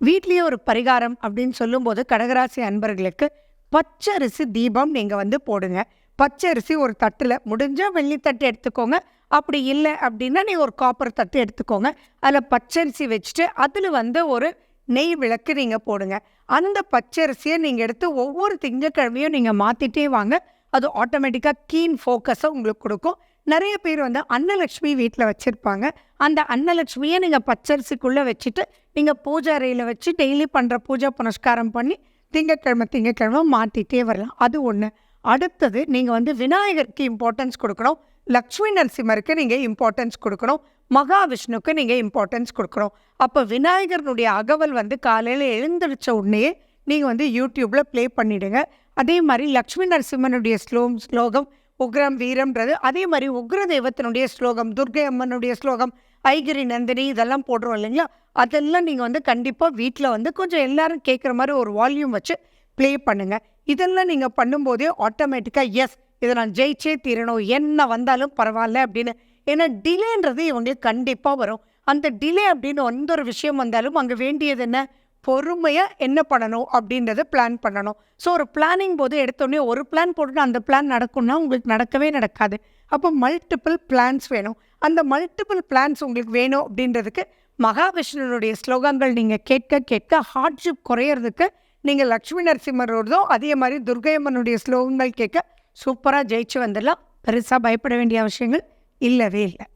வீட்லயே ஒரு பரிகாரம் அப்படின்னு சொல்லும்போது கடகராசி அன்பர்களுக்கு பச்சரிசி தீபம் நீங்க போடுங்க. பச்சரிசி ஒரு தட்டுல முடிஞ்சா வெள்ளி தட்டு எடுத்துக்கோங்க. அப்படி இல்லை அப்படின்னா நீங்க ஒரு காப்பர் தட்டு எடுத்துக்கோங்க. அதுல பச்சரிசி வச்சுட்டு அதுல ஒரு நெய் விளக்கு நீங்க போடுங்க. அந்த பச்சரிசியை நீங்க எடுத்து ஒவ்வொரு திங்கட்கிழமையும் நீங்க மாத்திட்டே வாங்க. அது ஆட்டோமேட்டிக்கா கீன் ஃபோக்கஸை உங்களுக்கு கொடுக்கும். நிறைய பேர் அன்னலட்சுமி வீட்டில் வச்சிருப்பாங்க. அந்த அன்னலட்சுமியை நீங்க பச்சரிசிக்குள்ள வச்சுட்டு நீங்க பூஜை அறையில வச்சு டெய்லி பண்ற பூஜை புனஸ்காரம் பண்ணி திங்கட்கிழமை மாத்திட்டே வரலாம். அது ஒண்ணு. அடுத்தது நீங்க விநாயகருக்கு இம்பார்ட்டன்ஸ் கொடுக்கணும். லக்ஷ்மி நரசிம்மருக்கு நீங்க இம்பார்ட்டன்ஸ் கொடுக்கணும். மகாவிஷ்ணுக்கு நீங்க இம்பார்ட்டன்ஸ் கொடுக்கணும். அப்ப விநாயகருடைய அகவல் காலையில எழுந்திருச்ச உடனேயே நீங்க யூடியூப்ல ப்ளே பண்ணிடுங்க. அதே மாதிரி லக்ஷ்மி நரசிம்மனுடைய ஸ்லோகம் உக்ரம் வீரம்ன்றது, அதே மாதிரி உக்ர தெய்வத்தினுடைய ஸ்லோகம், துர்கை அம்மனுடைய ஸ்லோகம், ஐகிரி நந்தினி இதெல்லாம் போடுறோம் இல்லைங்களா? அதெல்லாம் நீங்க கண்டிப்பா வீட்டில் கொஞ்சம் எல்லாரும் கேட்குற மாதிரி ஒரு வால்யூம் வச்சு ப்ளே பண்ணுங்க. இதெல்லாம் நீங்க பண்ணும்போதே ஆட்டோமேட்டிக்கா எஸ் இதை நான் ஜெயிச்சே தீரணும், என்ன வந்தாலும் பரவாயில்ல அப்படின்னு. ஏன்னா டிலேன்றது இவங்களுக்கு கண்டிப்பா வரும். அந்த டிலே அப்படின்னு எந்த ஒரு விஷயம் வந்தாலும் அங்கே வேண்டியது என்ன? பொறுமையா என்ன பண்ணணும் அப்படின்றத பிளான் பண்ணணும். ஸோ ஒரு பிளானிங் போது எடுத்தோடனே ஒரு பிளான் போட்டுட்டு அந்த பிளான் நடக்கும்னா உங்களுக்கு நடக்கவே நடக்காது. அப்போ மல்டிபிள் பிளான்ஸ் வேணும். அந்த மல்டிபிள் பிளான்ஸ் உங்களுக்கு வேணும் அப்படின்றதுக்கு மகாவிஷ்ணுனுடைய ஸ்லோகங்கள் நீங்க கேட்க கேட்க ஹார்ட்ஷிப் குறையறதுக்கு நீங்க லக்ஷ்மி நரசிம்மரோடதோ அதே மாதிரி துர்கையம்மனுடைய ஸ்லோகங்கள் கேட்க சூப்பரா ஜெயிச்சு வந்துடலாம். பெருசா பயப்பட வேண்டிய அவசியங்கள் இல்லவே இல்லை.